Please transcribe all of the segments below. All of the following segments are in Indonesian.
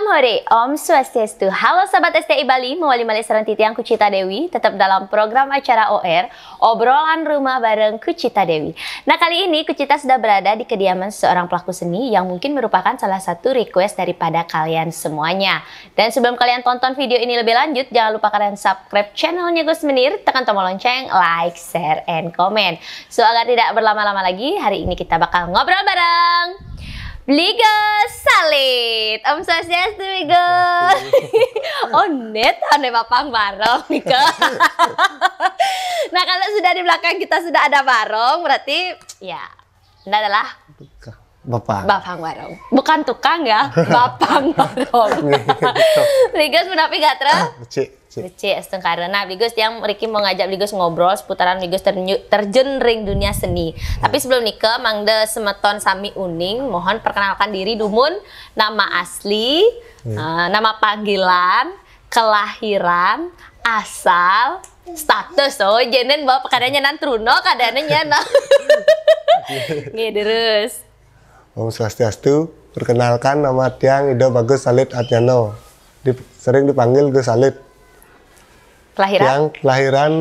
Hore, Om Swastiastu. Halo Sahabat STI Bali, mewali Malih Serantiti yang Kucita Dewi, tetap dalam program acara OR, obrolan rumah bareng Kucita Dewi. Nah kali ini Kucita sudah berada di kediaman seorang pelaku seni yang mungkin merupakan salah satu request daripada kalian semuanya. Dan sebelum kalian tonton video ini lebih lanjut, jangan lupa kalian subscribe channelnya Gus Menir, tekan tombol lonceng, like, share, and comment. So agar tidak berlama-lama lagi, hari ini kita bakal ngobrol bareng Bligos Salit. Om Swastiastu, Bligos. Oh net, aneh papang barong nih ke. Nah kalau sudah di belakang kita sudah ada barong, berarti ya ini adalah Bapang barong. Bukan tukang ya, Bapang barong. Bligos menapi gak Bece karena Bligos yang Ricky mau ngajak Bligos ngobrol seputaran Bligos terjun ring dunia seni. Tapi sebelum nikah, Mangde Semeton Sami Uning, mohon perkenalkan diri Dumun, nama asli, nama panggilan, kelahiran, asal, status. Oh, jenen bawa kadanya nan Truno, kadanya nan. Nih terus. Om Swastiastu, perkenalkan nama Tiang Ido Bagus Salit Adnyano. Sering dipanggil Gus Salit. Kelahiran? Yang kelahiran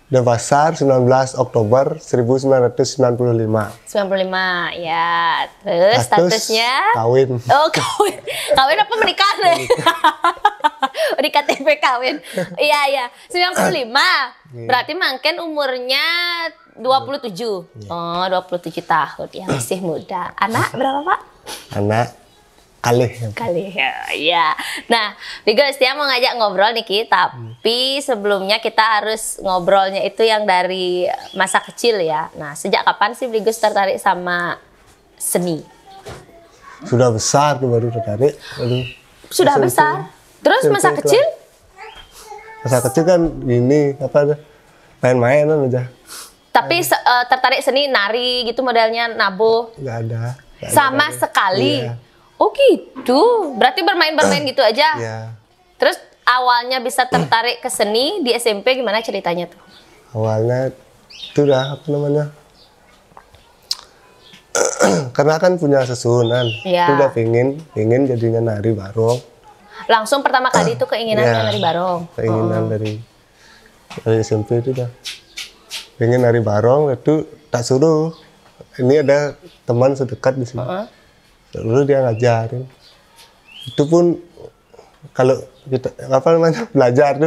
Denpasar 19 Oktober 1995. 95, ya. Terus statusnya? Kawin. Oh, kawin. Kawin apa menikah nih? Di KTP kawin. Iya. 95. Berarti mungkin umurnya 27. Oh, 27 tahun. Ya, masih muda. Anak berapa, Pak? Anak kali ya. Nah, Bligos dia mau ngajak ngobrol nih Ki, tapi sebelumnya kita harus ngobrolnya itu yang dari masa kecil ya. Nah, sejak kapan sih Bligos tertarik sama seni? Sudah besar tuh baru tertarik. Sudah besar. Terus masa kecil? Masa kecil kan ini apa? Main-mainan aja. Tapi tertarik seni, nari gitu modelnya, nabuh? Nggak ada. Sama sekali. Iya. Oh gitu, berarti bermain-bermain gitu aja. Iya. Terus awalnya bisa tertarik ke seni di SMP gimana ceritanya tuh? Awalnya itu dah apa namanya? Karena kan punya susunan, itu udah pingin jadinya nari barong. Langsung pertama kali itu keinginannya nari barong. Keinginan dari SMP itu dah. Pengen nari barong, itu tak suruh. Ini ada teman sedekat di sini. Lalu dia ngajarin. Itu pun kalau kita apa namanya belajar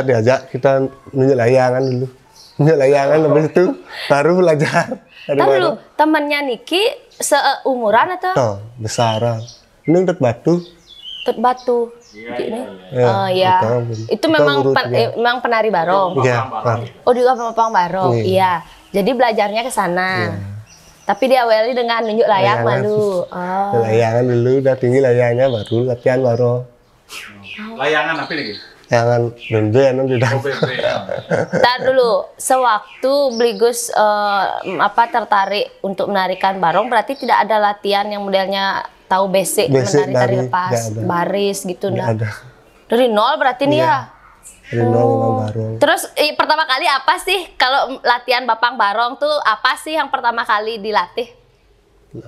diajak kita nunjuk layangan dulu. Nunjuk layangan habis itu baru belajar. Dulu temannya Niki seumuran atau? Oh, besaran. Ini Tut Batu. Tut Batu. Ini. Ya, iya. Itu memang penari barong. Iya. Oh, juga Bapang barong. Iya. Jadi belajarnya ke sana. Tapi diawali dengan nunjuk layang malu. Layangan dulu, udah tinggi layangnya baru latihan baru. Layangan apa lagi? Layangan benden udah. Ntar dulu, sewaktu Bligos tertarik untuk menarikan barong, berarti tidak ada latihan yang modelnya tahu basic menari tari lepas, baris gitu nah. Dari nol berarti nih ya. Dari nol barong. Terus pertama kali apa sih kalau latihan Bapang barong tuh apa sih yang pertama kali dilatih?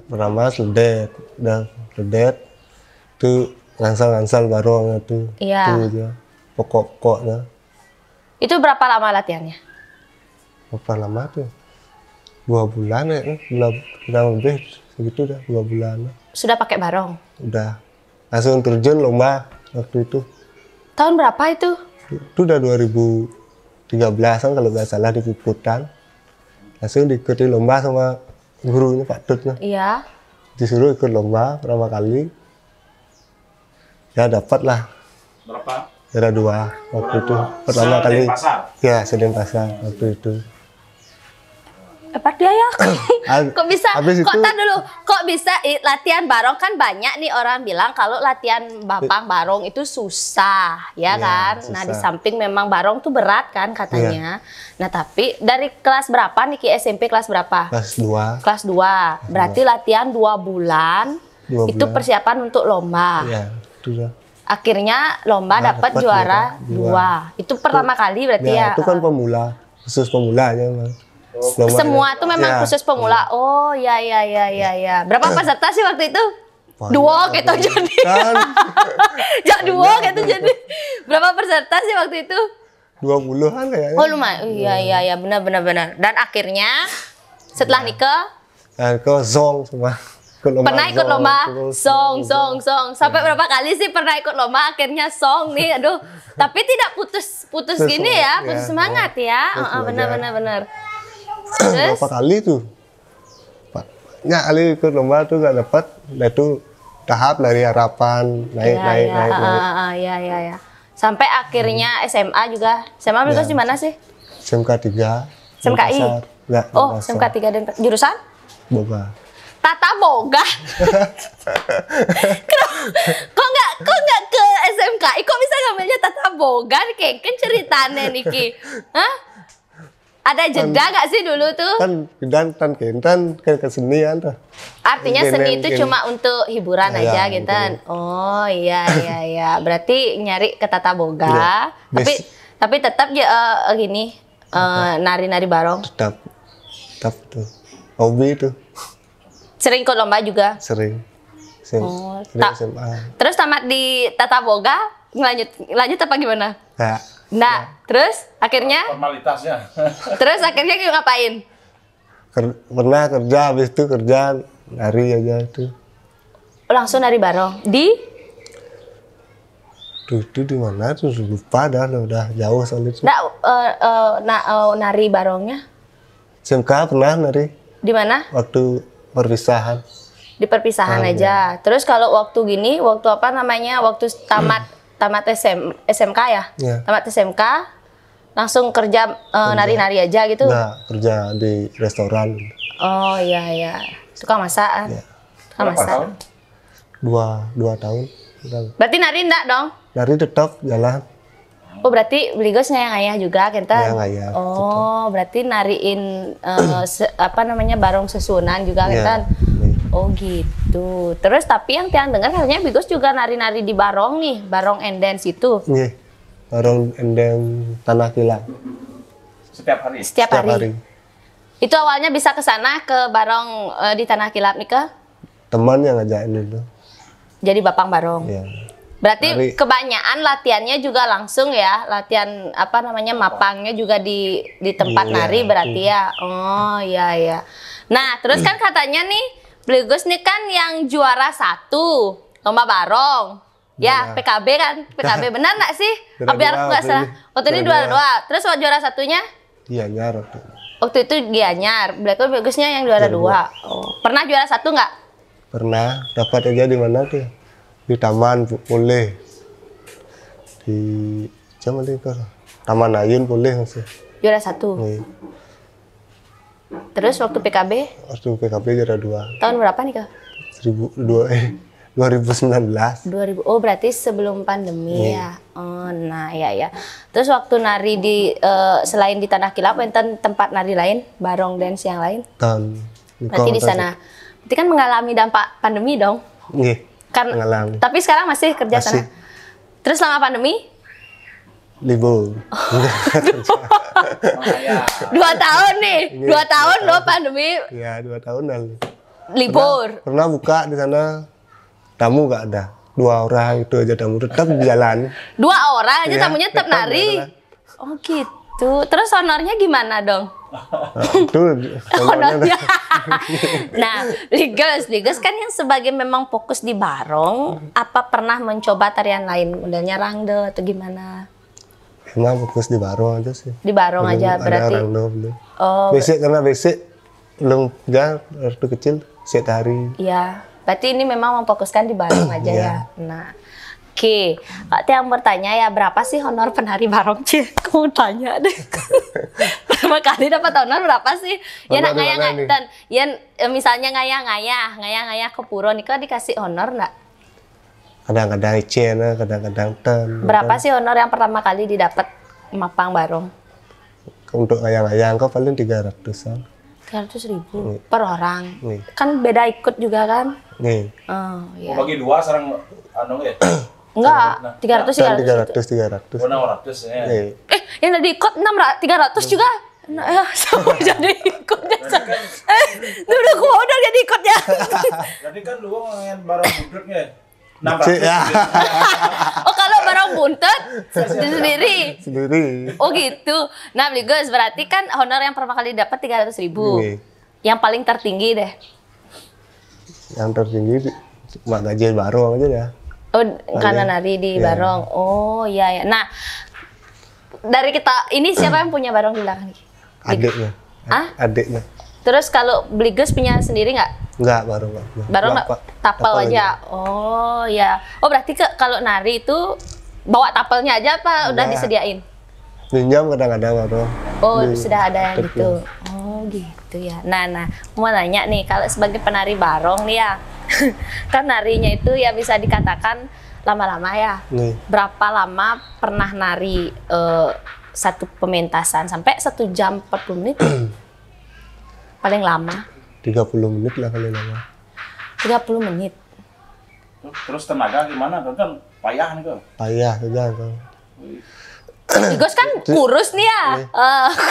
Pertama sedet itu ngansal barong itu. Iya. Itu aja pokoknya. Itu berapa lama latihannya? Berapa lama tuh? 2 bulan ya, kurang lebih segitu dah 2 bulan. Sudah pakai barong? Udah. Langsung terjun lomba waktu itu. Tahun berapa itu? Itu udah 2013an kalau nggak salah di Puputan. Langsung diikuti lomba sama gurunya Pak Tutnya. Iya. Disuruh ikut lomba pertama kali. Ya dapat lah. Berapa? Juara 2 waktu itu. Pertama kali. Ya, Denpasar waktu itu. Apa dia ya? Kok bisa? Tar dulu. Kok bisa latihan barong kan banyak nih orang bilang kalau latihan Bapang barong itu susah, ya kan? Susah. Nah di samping memang barong tuh berat kan katanya. Nah tapi dari kelas berapa nih SMP kelas berapa? Kelas 2. Kelas 2. Berarti latihan 2 bulan. Itu persiapan untuk lomba. Iya, itu dah. Akhirnya lomba dapat juara 2. Itu pertama kali berarti ya? Itu kan pemula, khusus pemulanya Mas. Semua tuh memang khusus pemula. Oh, ya. Berapa peserta sih waktu itu? Dua gitu jadi. Kan Ya dua gitu jadi. Berapa peserta sih waktu itu? 20-an kayaknya. Oh lumayan. Iya benar. Dan akhirnya setelah nikah Nah, kok zong semua. pernah ikut lomba terus song. Sampai berapa kali sih pernah ikut lomba akhirnya song nih. Aduh. Tapi tidak putus gini ya, putus semangat ya. Benar. Terus berapa kali tuh? Banyak kali ikut lomba tuh nggak dapat. Nah itu tahap dari harapan naik. Iya. Sampai akhirnya SMA juga. SMA Bligos di mana sih? SMK 3. SMKI? Enggak. Oh, SMK 3 dan jurusan? Boga. Tata Boga. Kok nggak ke SMKI? Kok bisa ngambilnya Tata Boga? Keken ceritanya Niki. Hah? Ada jeda nggak sih dulu tuh? Kan bidan kan kesenian tuh. Artinya seni itu cuma untuk hiburan Iya, aja gitu. Oh iya. Berarti nyari ke Tata Boga. Iya. Tapi tetap ya gini nari-nari barong. Tetap tuh. Hobi tuh Sering ikut lomba juga. sering. Oh, Dari SMA. Terus tamat di Tata Boga lanjut apa gimana? Nah, terus akhirnya Formalitasnya. ngapain? Pernah kerja, habis itu kerja nari aja tuh. Langsung nari barong di Itu di mana tuh lupa dah, udah jauh soalnya itu. nari barongnya SMK pernah nari di mana? waktu perpisahan. Di perpisahan aja. Terus kalau waktu gini, waktu apa namanya? Waktu tamat SMK ya? Iya. Tamat SMK langsung kerja nari-nari aja gitu. Enggak, kerja di restoran. Oh iya. Tukang masak. Iya. Tukang Berapa masak. tahun? Dua tahun. Berarti nari enggak dong? Nari tetap jalan. Oh berarti Bligos ngayah-ngayah juga kita. Ngayah-ngayah, Oh berarti nariin barong susunan juga Iya. kan? Oh gitu. Terus tapi yang tiang dengar katanya Bligos juga nari-nari di barong nih, barong and dance itu. Nih, barong endem tanah kilang. Setiap hari. Setiap hari. Itu awalnya bisa ke sana ke barong di Tanah Kilap nih ke? Teman yang ngajakin itu. Jadi Bapang Barong. Iya. Berarti Nari. kebanyakan latihannya juga langsung ya, latihan mapangnya juga di tempat Iya, nari berarti ya. Oh iya. Nah terus kan katanya nih Bligos nih kan yang juara 1 lomba barong. Ya Benar. PKB benar nggak sih? Juara Biar dua nggak waktu salah. ini. Waktu ini Juara juara 2. Terus juara satunya? Iya, nyarot. Waktu itu Gianyar. Berarti Bligosnya yang juara 2. Oh. Pernah juara 1 nggak? Pernah dapat aja di mana tuh? Di Taman boleh. Di Taman Ayun boleh masih. Juara 1. Nih, Terus waktu PKB waktu PKB juara 2. tahun berapa nih Kak? 2019. 2000. Oh, berarti sebelum pandemi ya. Oh, nah ya. Terus waktu nari di selain di Tanah Kilap, enten tempat nari lain, barong dance yang lain? Berarti di sana. Berarti kan mengalami dampak pandemi dong. Nih, Kan mengalami. Tapi sekarang masih kerja Masih. sana. Terus selama pandemi? Libur. 2 tahun nih. 2 tahun loh pandemi Ya, 2 tahun lalu. libur. Pernah buka di sana, tamu nggak ada. 2 orang itu aja tamu tetap jalan. 2 orang aja Iya, tamunya tetap tetap nari. jalan. Oh gitu. Terus honornya gimana dong? Nah, itu Honornya. Nah, Bligos kan yang sebagai memang fokus di barong, apa pernah mencoba tarian lain, modelnya rangde atau gimana? emang fokus di barong aja sih. Di barong Belum aja ada berarti. rangdo belum. Oh, Basic karena basic belum ya waktu kecil set hari. iya. Berarti ini memang memfokuskan di barong aja Iya. ya. Nah, oke. Kak Tiang bertanya ya, berapa sih honor penari barong? Cih, aku mau tanya deh. Pertama kali dapat honor berapa sih? Ya Honor nak di mana ngayang nih? dan ya misalnya ngayah ke puro nih kok dikasih honor enggak? Kadang-kadang icen, kadang-kadang ten. Berapa sih honor yang pertama kali didapat mapang barong? Untuk ayang-ayang kok paling 300-an. 300.000 per orang. Nih. Kan beda ikut juga kan? Nih. Oh, iya. Bagi 2 sarang anu ya. Enggak, 300 Kan 300. 300. Oh, 600 ya. Nih. Yang tadi ikut 300 juga. Nah, ya, sama jadi ikutnya. Dulu gua udah jadi ikutnya. Jadi kan lu ngomongin barang budreknya. Ya. Oh, kalau barang buntut sendiri. Sendiri. Oh gitu. Nah, Bligos berarti kan honor yang pertama kali dapat 300.000. Iya. Yang paling tertinggi deh. Yang tertinggi cuma gajian barong aja ya. Oh, karena nari di Iya. barong. Oh, iya ya. Nah, dari kita ini siapa yang punya barong di belakang? Adiknya. Ah? Adiknya. Terus kalau Bligos punya sendiri nggak? Enggak, barong enggak. Barong nggak? Tapel aja. Oh ya. Oh berarti kalau nari itu bawa tapelnya aja apa udah Enggak. disediain? Minjam kadang-kadang barong. Oh Di- sudah ada yang deket gitu. ya. Oh gitu ya. Nah, mau nanya nih kalau sebagai penari barong nih ya, kan narinya itu ya bisa dikatakan lama-lama ya. Nih, Berapa lama pernah nari satu pementasan sampai 1 jam 40 menit? Paling lama 30 menit lah kali lama. 30 menit. Terus tenaga gimana? Kan payah nih kok. Payah saja kan. Bligos kan kurus nih ya,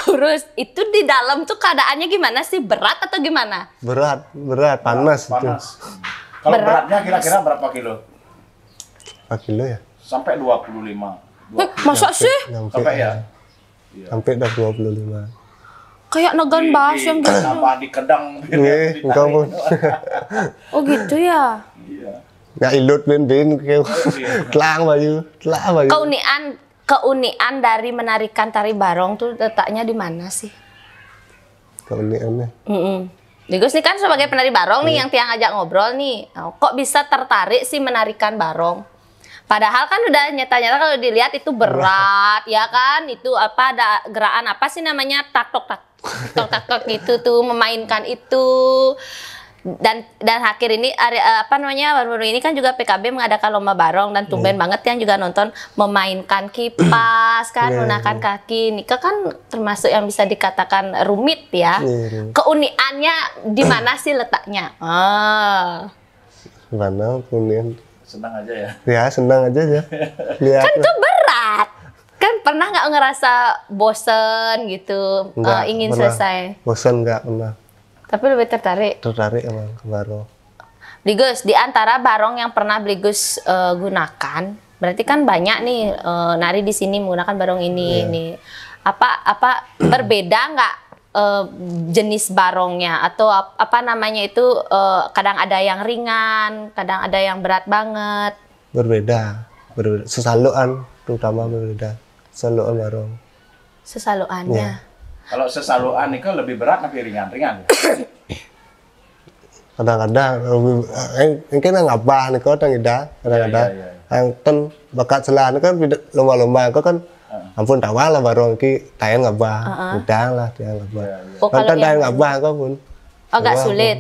kurus. Itu di dalam tuh keadaannya gimana sih? Berat atau gimana? Berat, panas, itu. Panas. Kalau Berat. beratnya kira-kira berapa kilo? Berapa kilo ya? Sampai 25. Masa sih? Sampai ya? Sampai udah 25. Kayak negan bahas yang gitu. Nambah di kedang. Nih, engkau pun. Oh gitu ya. Iya. Nggak ilut ben kêu. Telang bayu. Keunikan dari menarikan tari barong tuh letaknya di mana sih? Keunikannya. Bligos nih kan sebagai penari barong nih yang tiang ajak ngobrol nih. Nah, kok bisa tertarik sih menarikan barong? Padahal kan udah nyata-nyata kalau dilihat itu berat ya kan? Itu apa ada gerakan apa sih namanya tak tok gitu tuh memainkan itu. Dan akhir ini apa namanya baru-baru ini kan juga PKB mengadakan lomba barong dan tumben banget yang juga nonton memainkan kipas kan menggunakan kaki. Nika kan termasuk yang bisa dikatakan rumit ya. Keunikannya di mana sih letaknya? Gimana keunikan? Senang aja ya. Ya senang aja ya. Lihat. Kan itu berat. Kan pernah nggak ngerasa bosen gitu, ingin pernah. selesai? Bosan nggak pernah. Tapi lebih tertarik. Tertarik emang ke barong. Bligos, di antara barong yang pernah Bligos gunakan, berarti kan banyak nih nari di sini menggunakan barong ini. Nih. Apa berbeda nggak jenis barongnya atau apa namanya itu? Kadang ada yang ringan, kadang ada yang berat banget. Berbeda. Sesaluan terutama berbeda. Sesaluan barong. Sesaluannya. Kalau sesaluan itu lebih berat tapi ringan-ringan. Kadang-kadang mungkin ngabah nih kau tang ida kadang-kadang yang ten bakat selan kan lomba-lomba kau kan ampun tawa lah barong ki tayan ngabah udang lah tayan ngabah kan tayan ngabah kau pun Agak sulit.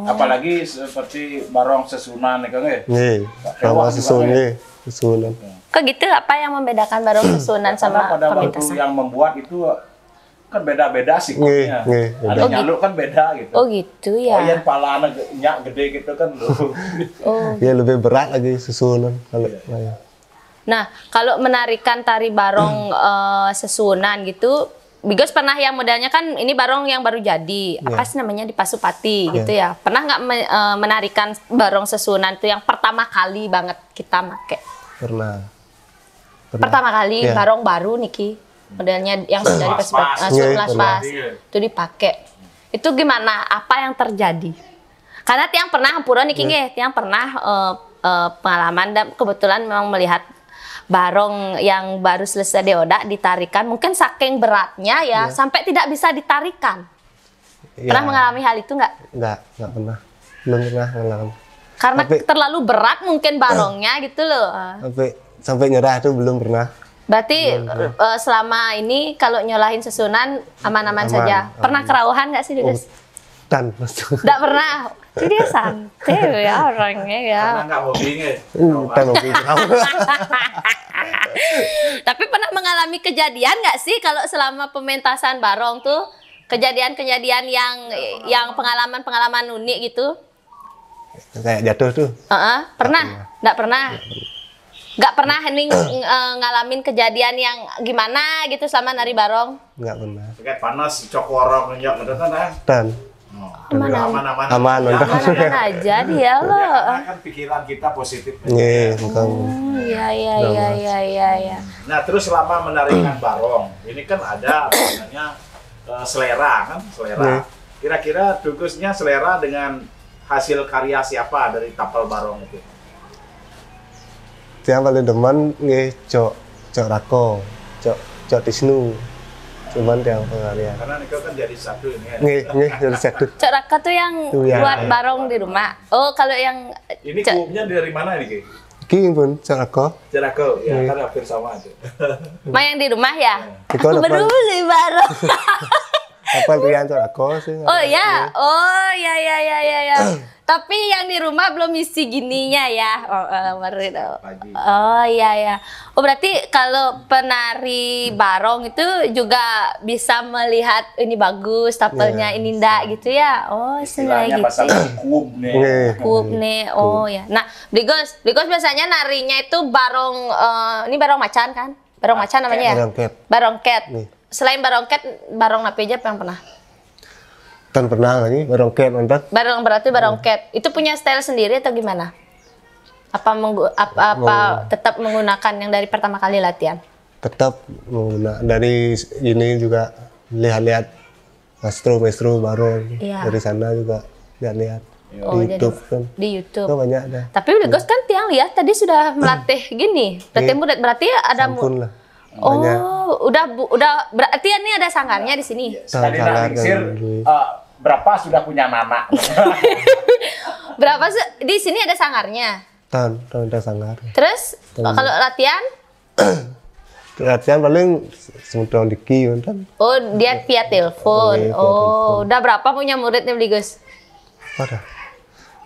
Apalagi seperti barong sesunan itu kan ya. Nih, barong sesunan. Kok gitu apa yang membedakan barong susunan sama pada waktu pementasan? yang membuat itu kan beda-beda sikutnya. Ada nyaluk kan beda gitu. Oh gitu ya. Oh yang palanya nyak gede gitu kan. Oh. Ya lebih berat lagi susunan kalau Nah, kalau menarikan tari barong sesunan gitu, Bligos pernah yang modelnya kan ini barong yang baru jadi, apa sih namanya di Pasupati gitu ya. Pernah nggak menarikan barong sesunan itu yang pertama kali banget kita make? Pernah. Pertama kali barong baru niki, modelnya yang sudah di Pasupati, pas itu dipakai. Itu gimana? Apa yang terjadi? Karena tiang pernah hampura niki tiang pernah pengalaman dan kebetulan memang melihat barong yang baru selesai deoda ditarikan mungkin saking beratnya ya sampai tidak bisa ditarikan. Pernah mengalami hal itu nggak? Nggak pernah. Belum pernah mengalami. Karena terlalu berat mungkin barongnya gitu loh. Sampai nyerah itu belum pernah. Berarti selama ini kalau nyolahin sesunan aman-aman saja. Pernah kerauhan nggak sih, Bligos? Dan Nggak pernah. Jadi dia santai ya orangnya ya. Karena nggak hobinya. Tapi pernah mengalami kejadian nggak sih kalau selama pementasan barong tuh kejadian-kejadian yang pengalaman-pengalaman unik gitu? Kayak jatuh tuh. Pernah? Nggak pernah? Nggak pernah Hening ngalamin kejadian yang gimana gitu sama nari barong? Nggak pernah. Kayak panas, cokorong, nyok, ngedetan ah. Dan aman Aman aja dia loh. Karena kan pikiran kita positif. Nggih, bukan. Iya. Nah, terus selama menarikan barong, ini kan ada namanya selera kan, selera. Kira-kira Dugusnya selera dengan hasil karya siapa dari tapal barong itu? Yang paling demen nggih Cok Rako, Cok Tisnu. Cuman yang pengarya. Karena Niko kan jadi satu ini ya. Nggih, jadi satu. Cok Raka tuh yang buat barong di rumah. Oh, kalau yang ini kuupnya dari mana nih, Ki? Ki pun Cok Rako. Cok Rako, ya kan hampir sama aja. yang di rumah ya? Itu Aku baru beli barong. Apa Rian Cok Rako sih? Oh ya. Tapi yang di rumah belum isi gininya ya. Oh iya. Oh berarti kalau penari barong itu juga bisa melihat ini bagus, tapelnya ini ndak gitu ya. Oh sengaja gitu. Kuup nih. Kuup nih. Oh ya. Nah, Bligos biasanya narinya itu barong ini barong macan kan? Barong macan namanya ya? Barongket. Selain barongket, barong apa aja yang pernah? Tan pernah lagi barongket mantap. Berarti barongket. Itu punya style sendiri atau gimana? Apa tetap menggunakan yang dari pertama kali latihan? Tetap menggunakan dari ini juga lihat-lihat maestro barong. Dari sana juga lihat-lihat di YouTube kan. Di YouTube. Itu banyak ada. Tapi Bligos kan tiang lihat tadi sudah melatih gini. Berarti ada lah. Banyak. Udah berarti ini ada sanggarnya di sini. Sekali naksir berapa sudah punya anak? Berapa di sini ada sanggarnya? Tahun ada sanggar. Terus kalau latihan? Latihan paling semudah diki kan. Oh, dia via telepon. Oh, udah berapa punya muridnya Bligos? Ada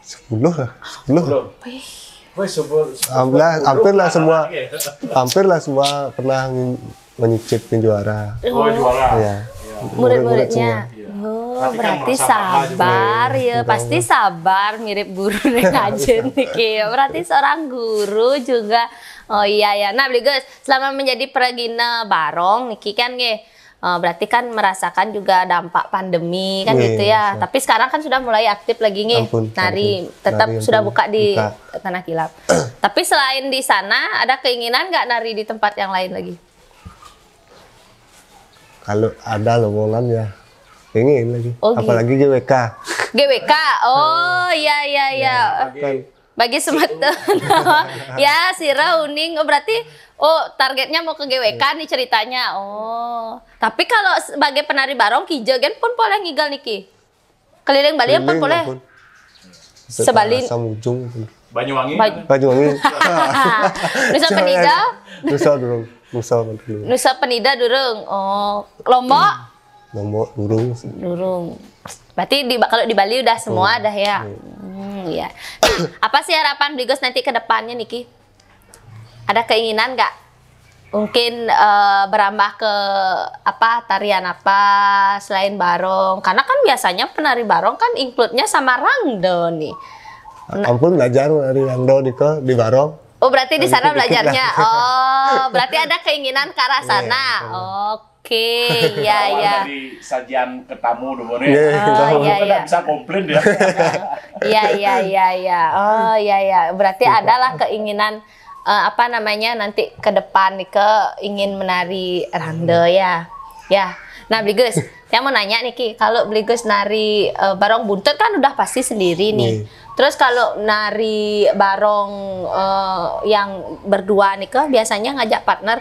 10 lah. 10. Hampir lah semua pernah menyicip juara. Oh, juara. Ya. Murid-muridnya. Oh, berarti sabar ya, pasti sabar mirip guru aja nih. Berarti seorang guru juga. Oh iya. Nah, Bligos, selama menjadi peragina barong Niki kan berarti kan merasakan juga dampak pandemi kan gitu ya. Tapi sekarang kan sudah mulai aktif lagi nari, tetap sudah buka di Tanah Kilap. Tapi selain di sana ada keinginan nggak nari di tempat yang lain lagi? Kalau ada lowongan ya pengen lagi. Apalagi GWK. GWK. Oh iya. Bagi semeton. Ya, Sira Uning. Oh berarti targetnya mau ke GWK nih ceritanya. Oh. Tapi kalau sebagai penari barong Kijagen pun boleh ngigal niki. Keliling Bali pun boleh. Sebalin. Samujung. Banyuwangi. Nusa Penida. Nusa Penida durung. Oh, Lombok durung. Berarti kalau di Bali udah semua dah ya. Ya. Apa sih harapan Bligos nanti ke depannya Niki? Ada keinginan nggak? Mungkin berambah ke tarian apa selain barong? Karena kan biasanya penari barong kan include-nya sama rangdo nih. Ampun belajar dari rangdo di barong. Oh berarti di sana belajarnya. Oh berarti ada keinginan ke arah sana. Oke, ya. Di sajian ke tamu dulu nih. Iya. Bisa komplain ya. Iya. Oh iya. Berarti adalah keinginan nanti ke depan nih ingin menari rangdo ya. Ya. Nah, Bligos, saya mau nanya nih Ki, kalau Bligos nari barong buntut kan udah pasti sendiri nih. Terus kalau nari barong yang berdua nih biasanya ngajak partner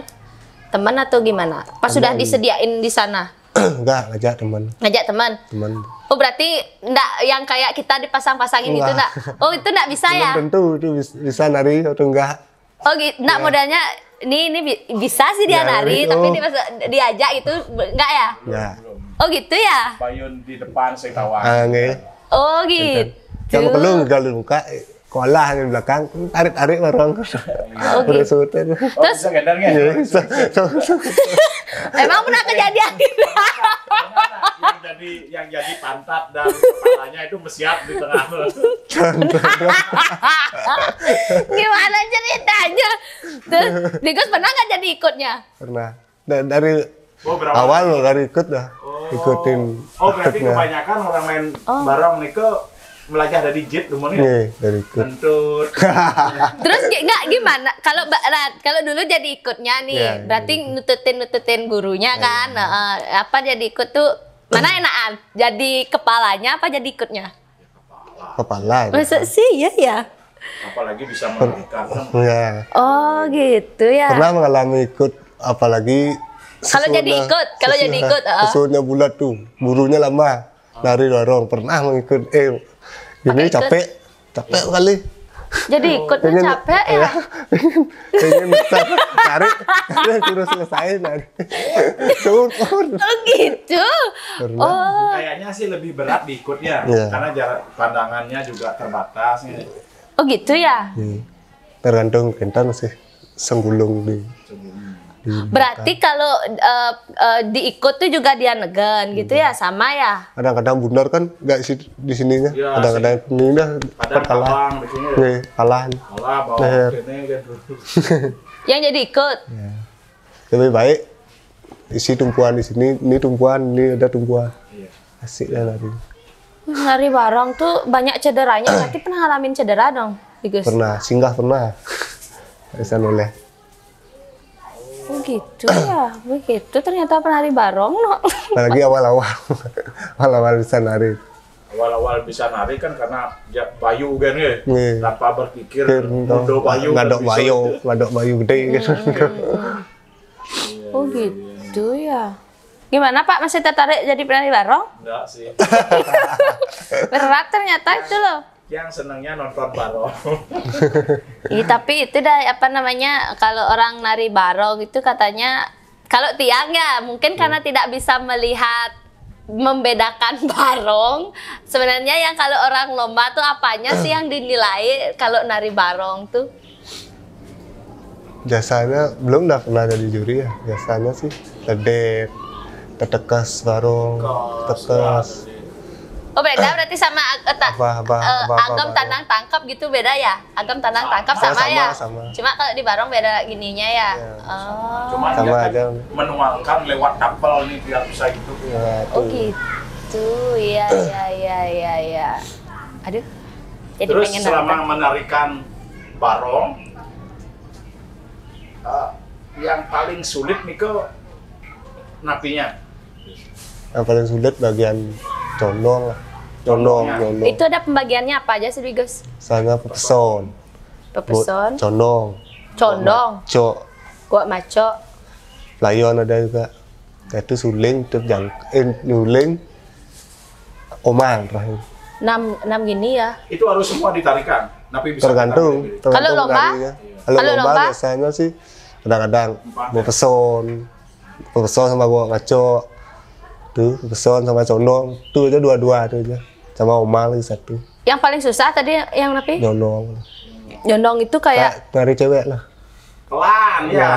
teman atau gimana? Pas sudah disediain di sana? Enggak, ngajak teman. Ngajak teman? Teman. Oh berarti enggak yang kayak kita dipasang-pasangin itu enggak? Oh itu enggak bisa ya? Tentu itu bisa nari atau enggak. Oh gitu, enggak modalnya ini bisa sih dia nari, tapi diajak itu enggak ya? Enggak. Oh gitu ya? Bayun di depan saya tawar. Oh gitu. Kamu perlu kalau buka kolah di belakang, tarik bareng. Terus bisa gendarnya. Emang pernah kejadian gitu? yang jadi pantat dan kepalanya itu mesiap di tengah. Gimana ceritanya? Terus Digus pernah nggak jadi ikutnya? Pernah. Dari berapa awal kali? lo dari ikut dah. Ikutin Berarti ikutnya. kebanyakan orang main barong niko belajar dari jit lumurnya. Nih, dari ikut. Kentut. Terus nggak gimana? Kalau Mbak Rat, kalau dulu jadi ikutnya nih, Iya, berarti nututin gurunya kan? Apa jadi ikut tuh? Mana enakan? Jadi kepalanya apa jadi ikutnya? Kepala. Masa sih ya? Apalagi bisa menarikan. Ya. Oh gitu ya. Pernah mengalami ikut, apalagi Kalau jadi ikut, sesuanya bulat tuh, burunya lama, lari dorong, pernah mengikut. Ini ikut. capek kali. Jadi ikutnya capek ya? Pengen cari, terus selesai nari. Turun. Oh gitu. Pernah. Oh. Kayaknya sih lebih berat diikutnya, Iya. karena jarak pandangannya juga terbatas. Ya. Oh gitu ya. Tergantung kentan sih, senggulung di Berarti kalau diikut tuh juga dia negen gitu ya, sama ya? kadang-kadang bundar kan nggak di sininya, Iya, kadang-kadang ini dah Kadang kalah. kabang di sini. Nih, kalah. Malah bawa Leher. gini gitu. Yang jadi ikut. Ya. Lebih baik isi tumpuan di sini, ini tumpuan, ini ada tumpuan. Iya. Asik lah lari. Lari bareng tuh banyak cederanya, berarti pernah ngalamin cedera dong, Digus? Pernah, singgah pernah. Bisa noleh. Oh gitu ya, begitu ternyata penari barong no. Apalagi awal-awal. Awal-awal bisa nari. Awal-awal bisa nari kan karena bayu kan ya. Nih. Tanpa berpikir mudo bayu. Ngadok kan bisa. bayu gede gitu. Oh gitu ya. Gimana Pak, masih tertarik jadi penari barong? Enggak sih. Berat ternyata itu loh. Yang senangnya nonton barong. Iya, tapi itu dah apa namanya, kalau orang nari barong itu katanya kalau tiang ya mungkin karena tidak bisa melihat membedakan barong. Sebenarnya yang kalau orang lomba tuh apanya sih yang dinilai kalau nari barong tuh? Biasanya belum dah pernah jadi juri ya. Biasanya sih ledet, tetekas barong, tetes. Oh beda berarti sama agam tandang tangkap gitu beda ya? Agam tandang tangkap sama ya? sama. Cuma kalau di barong beda gininya ya? Iya. Oh. Cuma Sama dia aja. kan menuangkan lewat tapel nih biar bisa gitu. Ya, Oh tuh. gitu, ya. Aduh, jadi Terus pengen selama nonton. menarikan barong, yang paling sulit nih ke napinya. Yang paling sulit bagian condong lah. Condong. Itu ada pembagiannya apa aja sih, Gus? Misalnya pepeson, Pepeson, condong, condong, cok, gua maco. layon ada juga. Itu suling, itu nyuling, omang terakhir. 6 gini ya. Itu harus semua ditarikan. Napi bisa Tergantung. ditarikan. Kalau lomba? narinya. Kalau Kalau lomba lomba? biasanya sih kadang-kadang pepeson sama gua ngaco, tuh pepeson sama condong, tuh aja dua-dua tuh aja, sama omang lagi satu, Yang paling susah tadi yang napi? condong. Nyondong itu kayak Dari cewek lah. Pelan ya. Ya.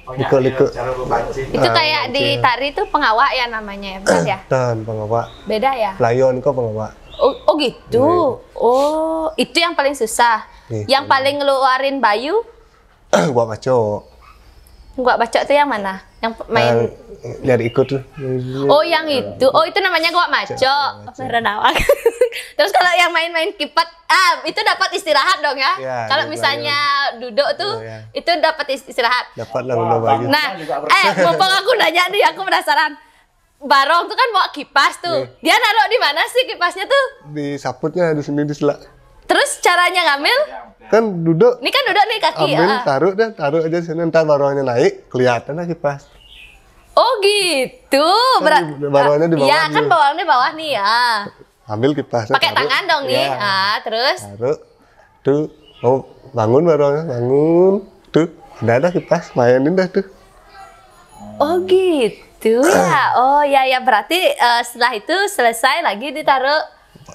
Banyak Ikut-ikut. cara berpancing. itu kayak di tari itu pengawak ya namanya ya, benar ya? Dan pengawak, Beda ya? layon kok pengawak. Oh gitu. Oh, itu yang paling susah. Iya. Yang paling ngeluarin bayu, Gua ngaco. gua baca tuh yang mana? Yang main Jadi ikut tuh. Oh yang itu, oh itu namanya gua maco, merenawak. Terus kalau yang main-main kipat, itu dapat istirahat dong ya? Ya, Kalau iya, misalnya duduk tuh, Iya, itu dapat istirahat. Dapat lah guna baju. Nah, mumpung aku nanya nih, aku penasaran. Barong tuh kan bawa kipas tuh, dia naruh di mana sih kipasnya tuh? Di saputnya di sini di selak. Terus caranya ngambil? Kan duduk, Ini kan duduk nih kaki. ambil, taruh aja di sini. Ntar barangnya naik, kelihatan lah kipas. Oh gitu. Barangnya di bawah Iya kan dulu. bawahnya di bawah nih ya. Ambil kipasnya. Pakai taruh. tangan dong nih. Ya, Terus. taruh. Tuh, mau bangun barangnya, bangun. Tuh, ada kipas, mainin dah tuh. Oh gitu ya. Oh ya berarti setelah itu selesai lagi ditaruh.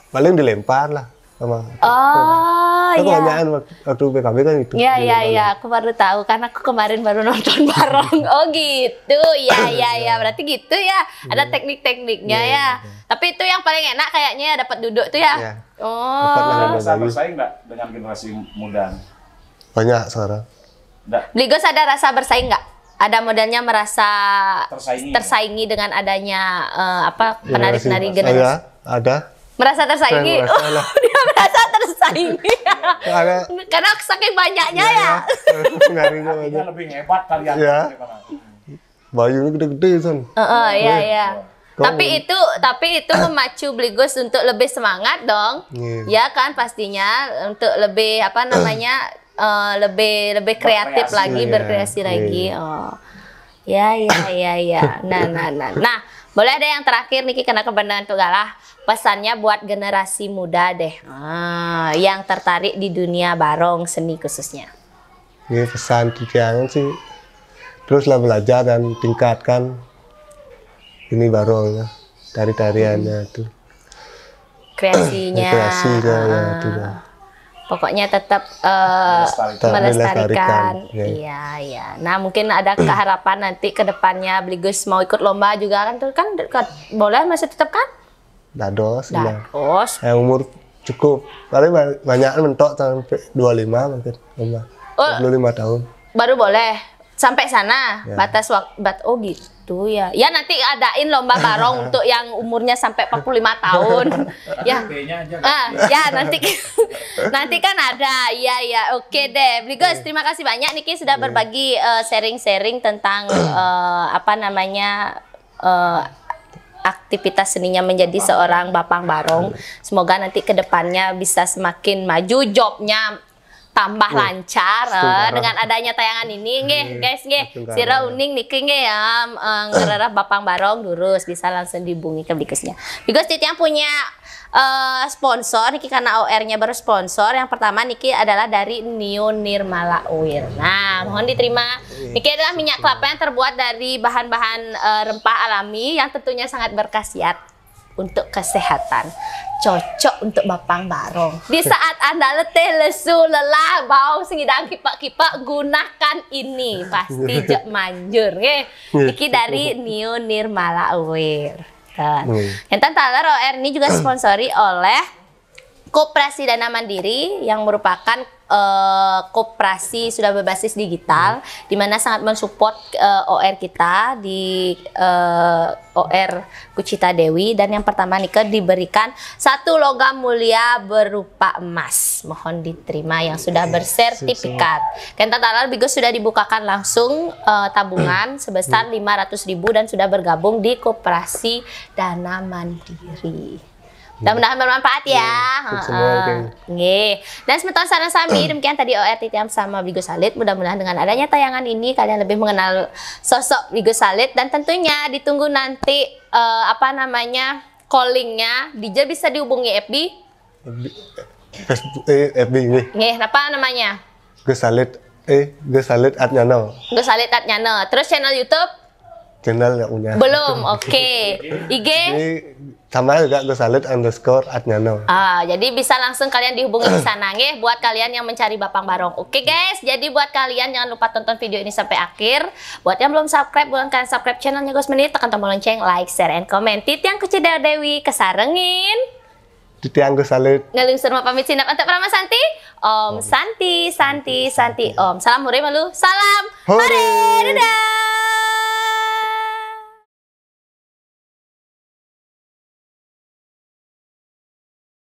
Paling dilempar lah sama. Oh Kan ya. kebanyakan waktu PKB kan itu. Iya, aku baru tahu karena aku kemarin baru nonton barong. Oh gitu, ya, berarti gitu ya. Ada teknik-tekniknya ya. Tapi itu yang paling enak kayaknya ya, dapat duduk tuh ya. Iya. Dapat lah Oh, duduk. Bisa bersaing nggak dengan generasi muda? Banyak sekarang. Nggak. Bligos ada rasa bersaing nggak? Ada modelnya merasa Tersaingi. tersaingi dengan adanya Ya, penari-penari masih- generasi? ada. Merasa tersaingi? Saya merasa lah. Dia merasa tersaingi. Ada. Karena saking banyaknya ya. Penarinya Artinya banyak. lebih hebat kalian. Iya. daripada. Bayunya gede-gede son. Iya iya. Kau- Tapi itu memacu Bligos untuk lebih semangat dong. Iya. Ya kan pastinya untuk lebih lebih kreatif Berkreasi. lagi, Iya, berkreasi iya. lagi. Oh. Ya. Nah, boleh ada yang terakhir Niki kena kebenaran Tugalah. Pesannya buat generasi muda deh. Yang tertarik di dunia barong seni khususnya. Ini pesan Titiangan sih, teruslah belajar dan tingkatkan ini barong ya, tariannya itu. Kreasinya. Kreasinya ya, itu ya. Pokoknya tetap Melestarikan. melestarikan. Ya. Iya. Nah, mungkin ada keharapan nanti ke depannya Bligos mau ikut lomba juga kan tuh kan boleh masih tetap kan? Dados, ya. Dados. Umur cukup, paling banyak mentok sampai 25 mungkin, lomba. Oh. 25 tahun. Baru boleh sampai sana Ya. batas waktu oh gitu ya. Ya nanti adain lomba barong untuk yang umurnya sampai 45 tahun. Ya. B-nya aja. Ya nanti nanti kan ada. Iya. Oke deh. Bligos, terima kasih banyak Niki sudah berbagi sharing-sharing tentang aktivitas seninya menjadi seorang Bapang Barong. Semoga nanti ke depannya bisa semakin maju, jobnya tambah lancar dengan adanya tayangan ini nggih guys nggih. Sira uning niki nggih ya ngererah Bapang Barong lurus bisa langsung dihubungi ke Bligosnya. Bligos Titiang punya sponsor niki karena OR-nya bersponsor. Yang pertama niki adalah dari Nio Nirmala Oil. Nah, mohon diterima. Niki adalah minyak kelapa yang terbuat dari bahan-bahan rempah alami yang tentunya sangat berkhasiat untuk kesehatan. Cocok untuk Bapang Barong. Di saat Anda letih, lesu, lelah, bau, sengidang, kipak-kipak, gunakan ini. Pasti jek manjur. Niki dari Nio Nirmala Oil. Yang talar OR ini juga sponsori oleh Koperasi Dana Mandiri yang merupakan koperasi sudah berbasis digital di mana sangat mensupport OR kita di OR Kucita Dewi. Dan yang pertama Nika diberikan 1 logam mulia berupa emas, mohon diterima, yang sudah bersertifikat. Kentan Talar Bligos sudah dibukakan langsung tabungan sebesar 500.000 dan sudah bergabung di Koperasi Dana Mandiri. Mudah-mudahan bermanfaat ya. Nggih. Dan semeton sareng sami demikian tadi OR Titiang sama Bligos Salit. Mudah-mudahan dengan adanya tayangan ini kalian lebih mengenal sosok Bligos Salit dan tentunya ditunggu nanti callingnya. DJ bisa dihubungi FB. Facebook, FB ini, Nggih, apa namanya? Gus Salit @nyano. Gus Salit @nyano. Terus channel YouTube? Channel nggak punya. Belum. Oke. IG? Ini sama juga Gus Salit _@nyano. Jadi bisa langsung kalian dihubungi di sana nggih buat kalian yang mencari Bapang Barong. Oke guys, jadi buat kalian jangan lupa tonton video ini sampai akhir. Buat yang belum subscribe, buat kalian subscribe channelnya Gus Menit, tekan tombol lonceng, like, share, and comment. Titiang Kucita Dewi kesarengin. Titiang Gus Salit. Ngeling surma pamit sinap untuk Prama Santi. Om Santi, Santi, Santi Om. Salam hore malu. Salam hore. Dadah.